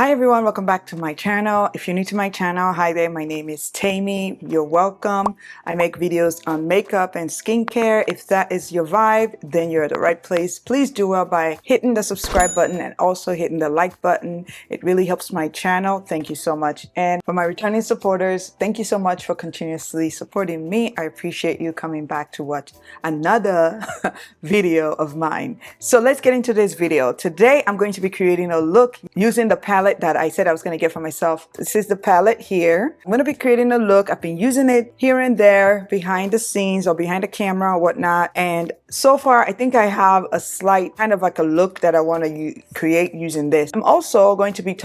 Hi everyone, welcome back to my channel. If you're new to my channel, hi there, my name is Temie. You're welcome. I make videos on makeup and skincare. If that is your vibe, then you're at the right place. Please do well by hitting the subscribe button and also hitting the like button. It really helps my channel. Thank you so much. And for my returning supporters, thank you so much for continuously supporting me. I appreciate you coming back to watch another video of mine. So let's get into this video. Today, I'm going to be creating a look using the palette that I said I was going to get for myself. This is the palette here. I'm going to be creating a look. I've been using it here and there behind the scenes or behind the camera or whatnot. And so far, I think I have a slight kind of like a look that I want to create using this. I'm also going to be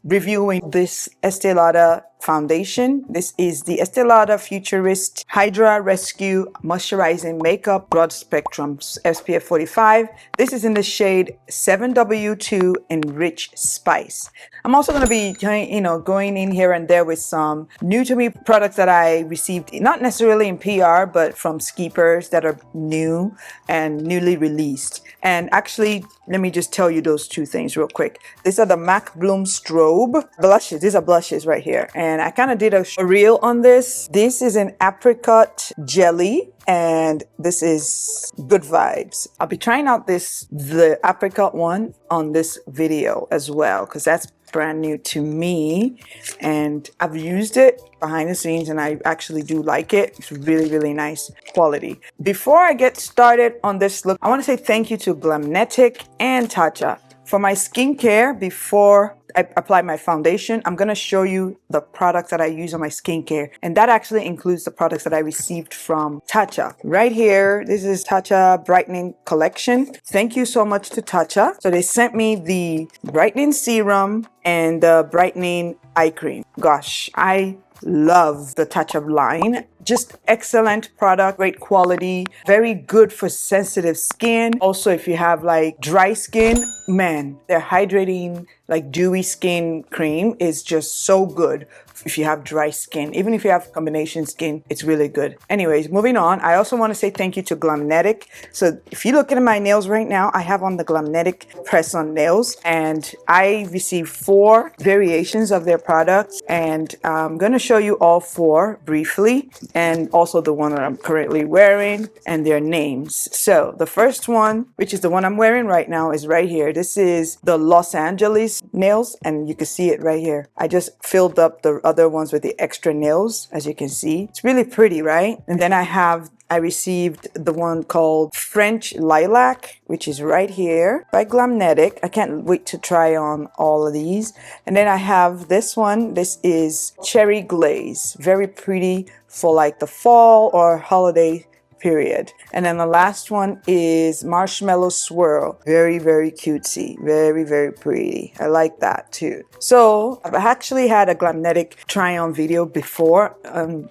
reviewing this Estee Lauder foundation. This is the Estee Lauder Futurist Hydra Rescue Moisturizing Makeup Broad Spectrum SPF 45. This is in the shade 7W2 Enrich Spice. I'm also going to be, going in here and there with some new to me products that I received, not necessarily in PR, but from Skeepers that are new and newly released. And actually, let me just tell you those two things real quick. These are the MAC Bloom Strobe blushes. These are blushes right here. And I kind of did a reel on this. This is an apricot jelly. And this is Good Vibes. I'll be trying out the apricot one on this video as well, because that's brand new to me. And I've used it behind the scenes and I actually do like it. It's really, really nice quality. Before I get started on this look, I want to say thank you to Glamnetic and Tatcha. For my skincare, before I apply my foundation, I'm going to show you the products that I use on my skincare. And that actually includes the products that I received from Tatcha. Right here, this is Tatcha Brightening Collection. Thank you so much to Tatcha. So they sent me the brightening serum and the brightening eye cream. Gosh, I love the Tatcha line. Just excellent product, great quality, very good for sensitive skin. Also, if you have like dry skin, man, their hydrating like dewy skin cream is just so good if you have dry skin. Even if you have combination skin, it's really good. Anyways, moving on, I also want to say thank you to Glamnetic. So if you look at my nails right now, I have on the Glamnetic press-on nails and I received 4 variations of their products and I'm going to show you all 4 briefly and also the one that I'm currently wearing and their names. So the first one, which is the one I'm wearing right now, is right here. This is the Los Angeles nails and you can see it right here. I just filled up the other ones with the extra nails, as you can see. It's really pretty, right? And then I received the one called French Lilac, which is right here by Glamnetic. I can't wait to try on all of these. And then I have this one. This is Cherry Glaze. Very pretty for like the fall or holiday period. And then the last one is Marshmallow Swirl. Very, very cutesy. Very, very pretty. I like that too. So I've actually had a Glamnetic try-on video before,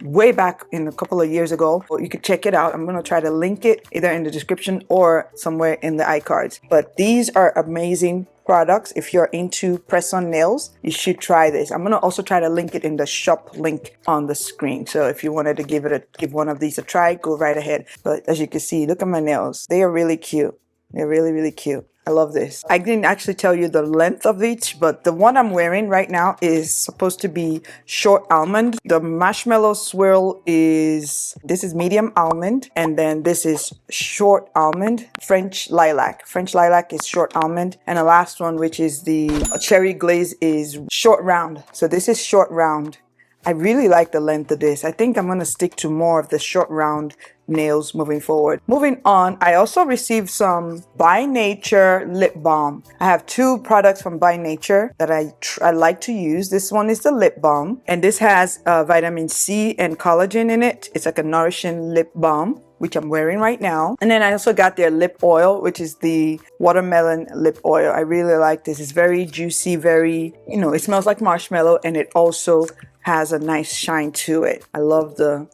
way back in a couple of years ago. You could check it out. I'm going to try to link it either in the description or somewhere in the iCards. But these are amazing products. If you're into press-on nails, you should try this. I'm going to also try to link it in the shop link on the screen. So if you wanted to give one of these a try, go right ahead. But as you can see, look at my nails. They are really cute. They're really, really cute. I love this. I didn't actually tell you the length of each, but the one I'm wearing right now is supposed to be short almond. The Marshmallow Swirl this is medium almond, and then this is short almond, French Lilac. French Lilac is short almond, and the last one, which is the Cherry Glaze, is short round. So this is short round. I really like the length of this. I think I'm going to stick to more of the short round nails moving forward. Moving on, I also received some By Nature lip balm. I have 2 products from By Nature that I like to use. This one is the lip balm, and this has vitamin C and collagen in it. It's like a nourishing lip balm, which I'm wearing right now. And then I also got their lip oil, which is the watermelon lip oil. I really like this. It's very juicy, very, it smells like marshmallow, and it also has a nice shine to it. I love the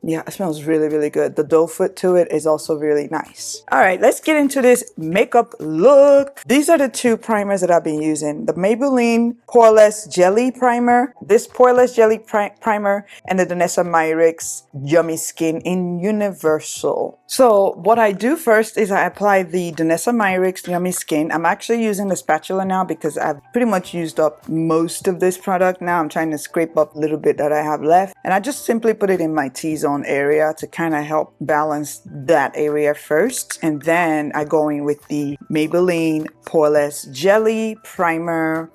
Yeah, it smells really, really good. The doe foot to it is also really nice. All right, let's get into this makeup look. These are the two primers that I've been using. The Maybelline Poreless Jelly Primer, this Poreless Jelly Primer, and the Danessa Myricks Yummy Skin in Universal. So what I do first is I apply the Danessa Myricks Yummy Skin. I'm actually using the spatula now because I've pretty much used up most of this product. Now I'm trying to scrape up a little bit that I have left. And I just simply put it in my T-zone area to kind of help balance that area first. And then I go in with the Maybelline Poreless Jelly Primer.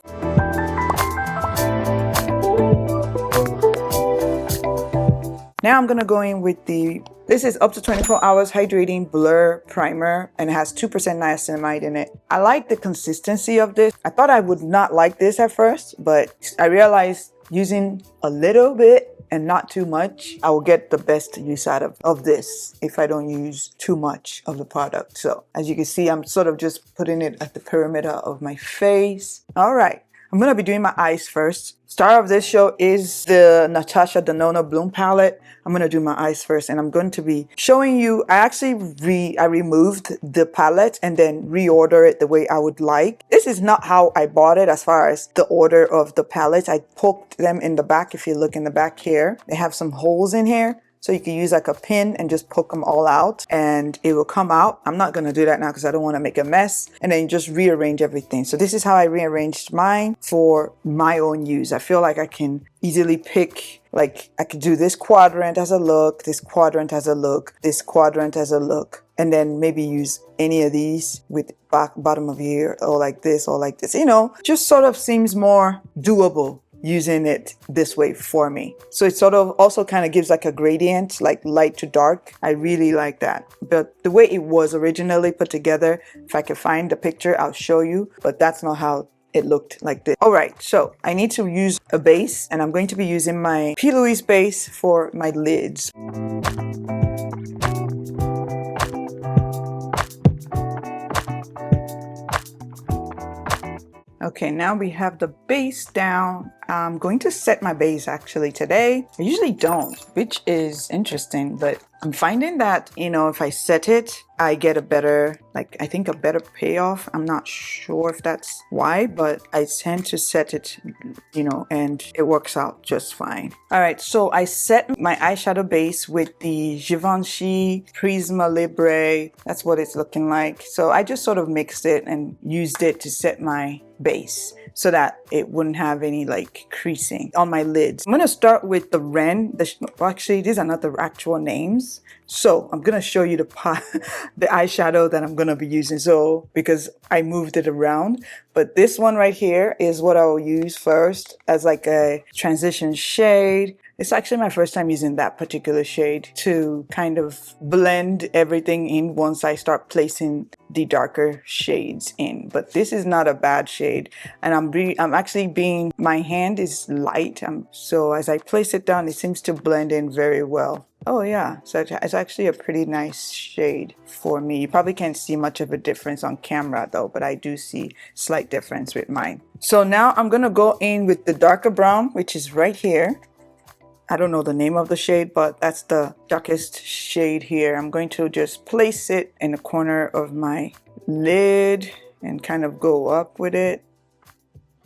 Now I'm gonna go in with this is up to 24 hours hydrating blur primer, and it has 2% niacinamide in it. I like the consistency of this. I thought I would not like this at first, but I realized using a little bit and not too much, I will get the best use out of this if I don't use too much of the product. So as you can see, I'm sort of just putting it at the perimeter of my face. All right. I'm going to be doing my eyes first. Star of this show is the Natasha Denona Bloom palette. I'm going to do my eyes first, and I'm going to be showing you, I removed the palette and then reorder it the way I would like. This is not how I bought it as far as the order of the palettes. I poked them in the back. If you look in the back here, they have some holes in here. So you can use like a pin and just poke them all out and it will come out. I'm not going to do that now because I don't want to make a mess. And then just rearrange everything. So this is how I rearranged mine for my own use. I feel like I can easily pick, like I could do this quadrant as a look, this quadrant as a look, this quadrant as a look. And then maybe use any of these with bottom of here or like this or like this. You know, just sort of seems more doable using it this way for me. So it sort of also kind of gives like a gradient, like light to dark. I really like that. But the way it was originally put together, if I can find the picture, I'll show you. But that's not how it looked like this. All right, so I need to use a base, and I'm going to be using my P. Louise base for my lids. Okay, now we have the base down. I'm going to set my base actually today. I usually don't, which is interesting, but I'm finding that, you know, if I set it, I get a better, like, I think a better payoff. I'm not sure if that's why, but I tend to set it, you know, and it works out just fine. All right, so I set my eyeshadow base with the Givenchy Prisma Libre. That's what it's looking like. So I just sort of mixed it and used it to set my base so that it wouldn't have any like creasing on my lids. I'm going to start with the Ren. Actually, these are not the actual names. So I'm going to show you the eyeshadow that I'm going to be using. So because I moved it around, but this one right here is what I will use first as like a transition shade. It's actually my first time using that particular shade to kind of blend everything in once I start placing the darker shades in. But this is not a bad shade, and I'm actually being, my hand is light, so as I place it down, it seems to blend in very well. Oh yeah, so it's actually a pretty nice shade for me. You probably can't see much of a difference on camera though, but I do see slight difference with mine. So now I'm gonna go in with the darker brown, which is right here. I don't know the name of the shade, but that's the darkest shade here. I'm going to just place it in the corner of my lid and kind of go up with it.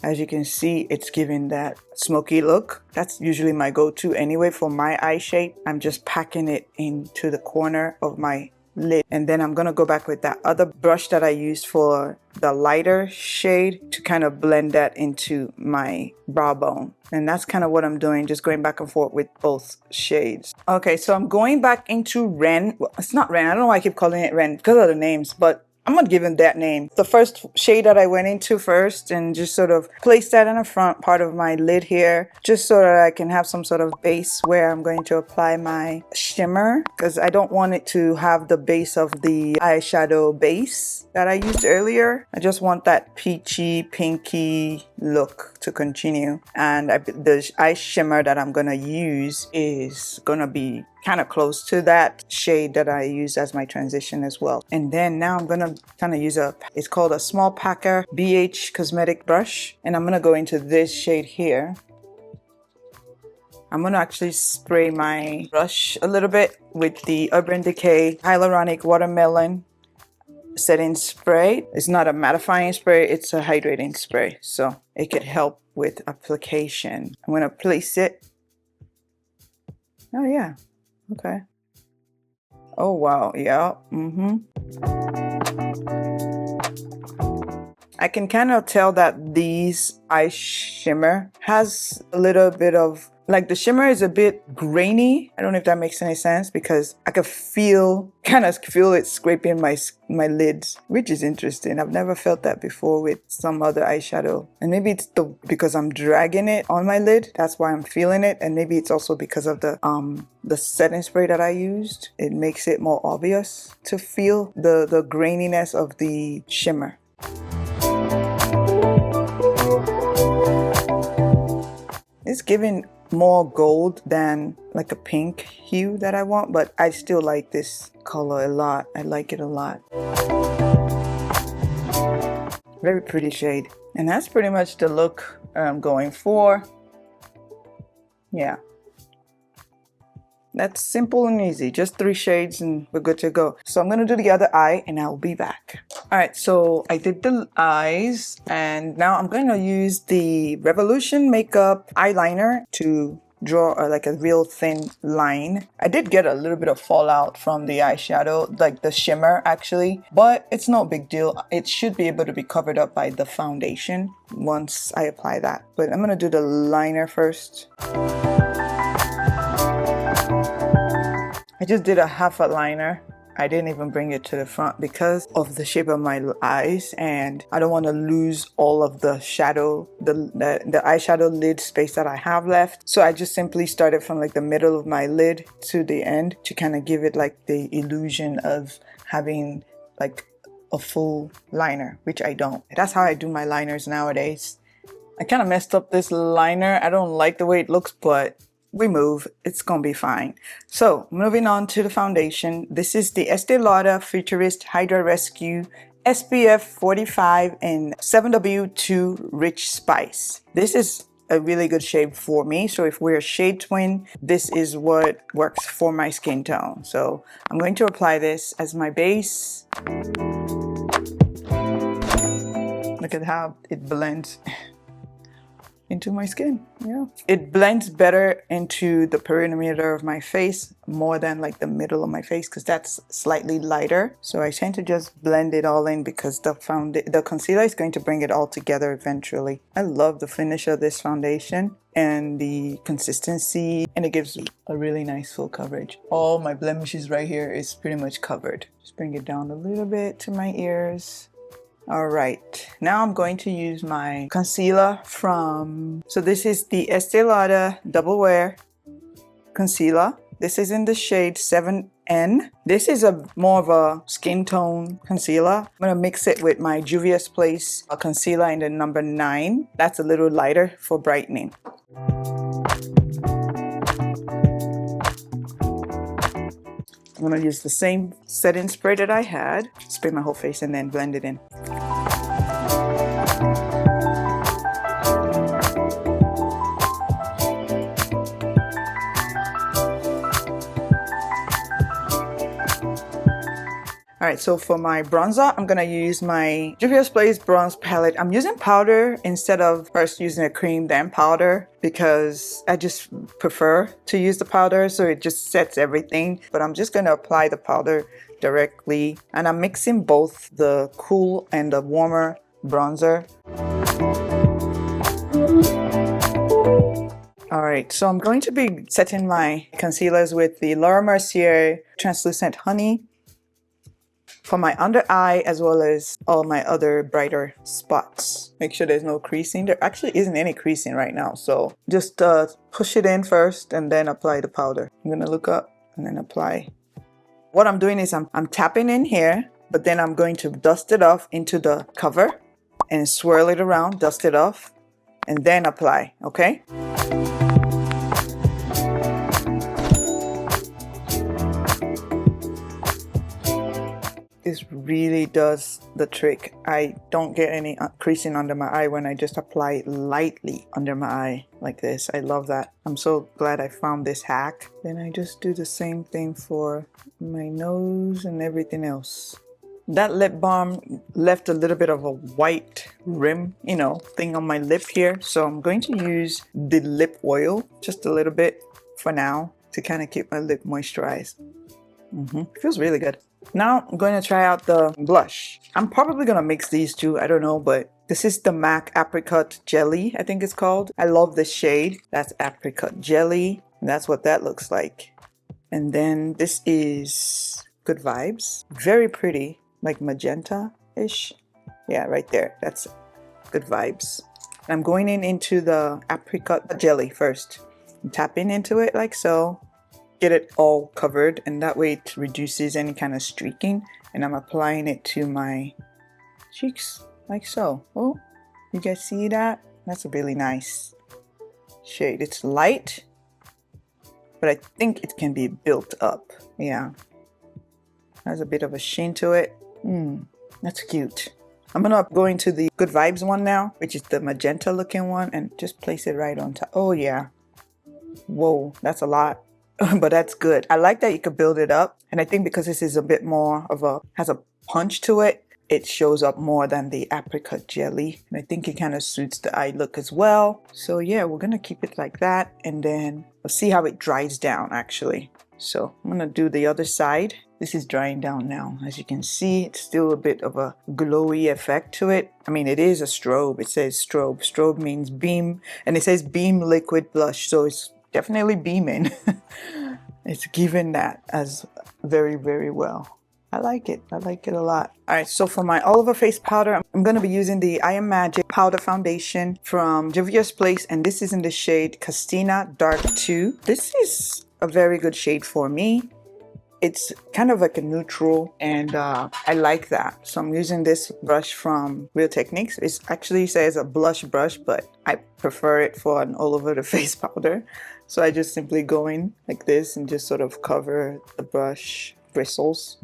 As you can see, it's giving that smoky look. That's usually my go-to anyway for my eye shape. I'm just packing it into the corner of my lid. And then I'm going to go back with that other brush that I used for the lighter shade to kind of blend that into my brow bone. And that's kind of what I'm doing, just going back and forth with both shades. Okay, so I'm going back into Ren. Well, it's not Ren. I don't know why I keep calling it Ren because of the names, but I'm gonna give him that name. The first shade that I went into first and just sort of place that in the front part of my lid here, just so that I can have some sort of base where I'm going to apply my shimmer, because I don't want it to have the base of the eyeshadow base that I used earlier. I just want that peachy, pinky look to continue. And the eye shimmer that I'm gonna use is gonna be kind of close to that shade that I use as my transition as well. And then now I'm gonna kind of use it's called a Small Packer BH Cosmetic brush, and I'm gonna go into this shade here. I'm gonna actually spray my brush a little bit with the Urban Decay Hyaluronic Watermelon setting spray. It's not a mattifying spray, it's a hydrating spray, so it could help with application. I'm gonna place it. Oh yeah, okay. Oh wow, yeah, I can kind of tell that these eye shimmer has a little bit of, like, the shimmer is a bit grainy. I don't know if that makes any sense, because I can kind of feel it scraping my lids, which is interesting. I've never felt that before with some other eyeshadow. And maybe it's because I'm dragging it on my lid, that's why I'm feeling it. And maybe it's also because of the setting spray that I used. It makes it more obvious to feel the graininess of the shimmer. It's giving more gold than like a pink hue that I want, but I still like this color a lot. I like it a lot. Very pretty shade. And that's pretty much the look I'm going for. Yeah. That's simple and easy. Just 3 shades and we're good to go. So I'm gonna do the other eye and I'll be back. All right, so I did the eyes and now I'm going to use the Revolution Makeup eyeliner to draw like a real thin line. I did get a little bit of fallout from the eyeshadow, like the shimmer actually, but it's no big deal. It should be able to be covered up by the foundation once I apply that. But I'm gonna do the liner first. I just did a half a liner. I didn't even bring it to the front because of the shape of my eyes, and I don't want to lose all of the shadow, the eyeshadow lid space that I have left. So I just simply started from like the middle of my lid to the end to kind of give it like the illusion of having like a full liner, which I don't. That's how I do my liners nowadays. I kind of messed up this liner. I don't like the way it looks, but we move, it's gonna be fine. So moving on to the foundation. This is the Estee Lauder Futurist Hydra Rescue SPF 45 and 7W2 Rich Spice. This is a really good shade for me. So if we're a shade twin, this is what works for my skin tone. So I'm going to apply this as my base. Look at how it blends into my skin. Yeah, it blends better into the perimeter of my face more than like the middle of my face, because that's slightly lighter. So I tend to just blend it all in because the concealer is going to bring it all together eventually. I love the finish of this foundation and the consistency, and it gives a really nice full coverage. All my blemishes right here is pretty much covered. Just bring it down a little bit to my ears. All right, now I'm going to use my concealer so this is the Estee Lauder Double Wear Concealer. This is in the shade 7N. This is more of a skin tone concealer. I'm gonna mix it with my Juvia's Place concealer in the number 9. That's a little lighter for brightening. I'm gonna use the same setting spray that I had, spray my whole face and then blend it in. Alright, so for my bronzer, I'm gonna use my Juvia's Place bronze palette. I'm using powder instead of first using a cream then powder, because I just prefer to use the powder, so it just sets everything. But I'm just gonna apply the powder directly, and I'm mixing both the cool and the warmer bronzer. Alright, so I'm going to be setting my concealers with the Laura Mercier Translucent Honey for my under eye as well as all my other brighter spots. Make sure there's no creasing. There actually isn't any creasing right now, so just push it in first and then apply the powder. I'm gonna look up and then apply. What I'm doing is I'm tapping in here, but then I'm going to dust it off into the cover and swirl it around, dust it off, and then apply, okay? This really does the trick. I don't get any creasing under my eye when I just apply it lightly under my eye like this. I love that. I'm so glad I found this hack. Then I just do the same thing for my nose and everything else. That lip balm left a little bit of a white rim, you know, thing on my lip here. So I'm going to use the lip oil just a little bit for now to kind of keep my lip moisturized. Feels really good. Now I'm going to try out the blush. I'm probably going to mix these two. I don't know, but this is the MAC Apricot Jelly, I think it's called. I love this shade. That's Apricot Jelly. And that's what that looks like. And then this is Good Vibes. Very pretty, like magenta-ish. Yeah, right there. That's Good Vibes. And I'm going into the Apricot Jelly first. I'm tapping into it like so. Get it all covered, and that way it reduces any kind of streaking. And I'm applying it to my cheeks like so. Oh, you guys see that? That's a really nice shade. It's light, but I think it can be built up. Yeah, has a bit of a sheen to it. That's cute. I'm gonna go into the Good Vibes one now, which is the magenta looking one, and just place it right on top. Oh yeah. Whoa, that's a lot. But that's good. I like that you could build it up, and I think because this is a bit more of a, has a punch to it, it shows up more than the Apricot Jelly, and I think it kind of suits the eye look as well. So yeah, we're gonna keep it like that, and then we'll see how it dries down actually. So I'm gonna do the other side. This is drying down now. As you can see, it's still a bit of a glowy effect to it. I mean, it is a strobe. It says strobe. Strobe means beam, and it says beam liquid blush, so it's definitely beaming. It's given that as very, very well. I like it. I like it a lot. All right, so for my all over face powder, I'm going to be using the I Am Magic powder foundation from Juvia's Place, and this is in the shade Castina Dark 2. This is a very good shade for me. It's kind of like a neutral, and I like that. So I'm using this brush from Real Techniques. It actually says a blush brush, but I prefer it for an all over the face powder. So I just simply go in like this and just sort of cover the brush bristles,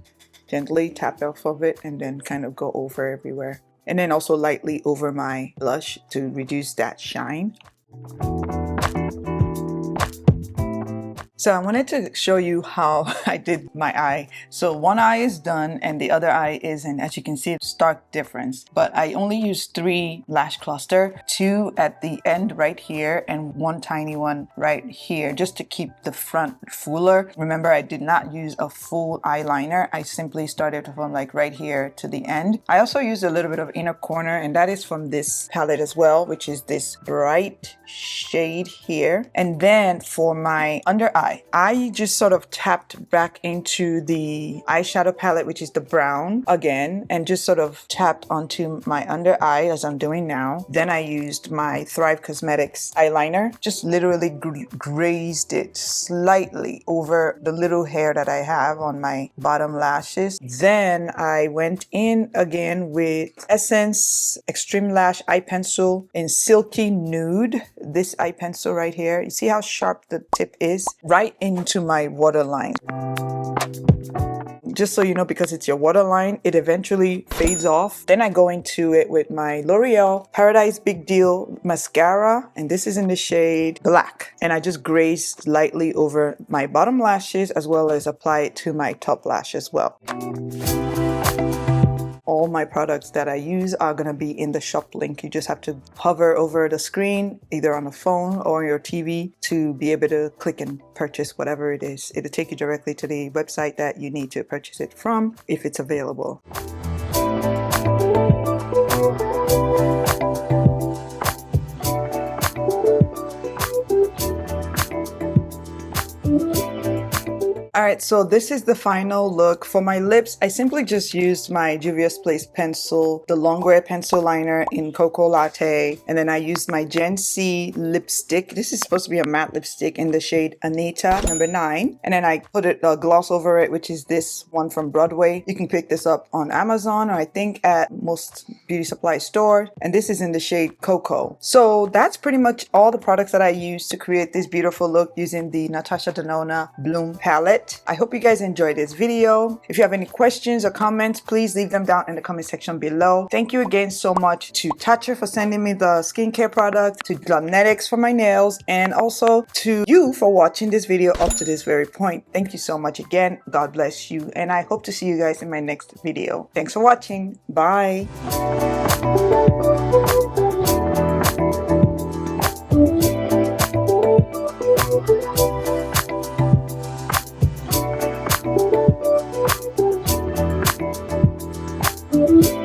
gently tap off of it, and then kind of go over everywhere. And then also lightly over my blush to reduce that shine. So I wanted to show you how I did my eye. So one eye is done and the other eye isn't. As you can see, it's stark difference. But I only used 3 lash cluster, 2 at the end right here and 1 tiny one right here, just to keep the front fuller. Remember, I did not use a full eyeliner. I simply started from like right here to the end. I also used a little bit of inner corner, and that is from this palette as well, which is this bright shade here. And then for my under eye, I just sort of tapped back into the eyeshadow palette, which is the brown again, and just sort of tapped onto my under eye as I'm doing now. Then I used my Thrive Cosmetics eyeliner, just literally grazed it slightly over the little hair that I have on my bottom lashes. Then I went in again with Essence Extreme Lash Eye Pencil in Silky Nude. This eye pencil right here, you see how sharp the tip is? Right into my waterline. Just so you know, because it's your waterline, it eventually fades off. Then I go into it with my L'Oreal Paradise Big Deal mascara, and this is in the shade Black. And I just graze lightly over my bottom lashes as well as apply it to my top lash as well. All my products that I use are going to be in the shop link. You just have to hover over the screen, either on a phone or your TV, to be able to click and purchase whatever it is. It'll take you directly to the website that you need to purchase it from, if it's available. Alright, so this is the final look. For my lips, I simply just used my Juvia's Place pencil, the Longwear pencil liner in Cocoa Latte, and then I used my Gen C lipstick. This is supposed to be a matte lipstick in the shade Anita number 9, and then I put a gloss over it, which is this one from Broadway. You can pick this up on Amazon, or I think at most beauty supply stores, and this is in the shade Cocoa. So that's pretty much all the products that I used to create this beautiful look using the Natasha Denona Bloom palette. I hope you guys enjoyed this video. If you have any questions or comments, please leave them down in the comment section below. Thank you again so much to Tatcha for sending me the skincare product, to Glumnetics for my nails, and also to you for watching this video up to this very point. Thank you so much again. God bless you, and I hope to see you guys in my next video. Thanks for watching. Bye. Thank you.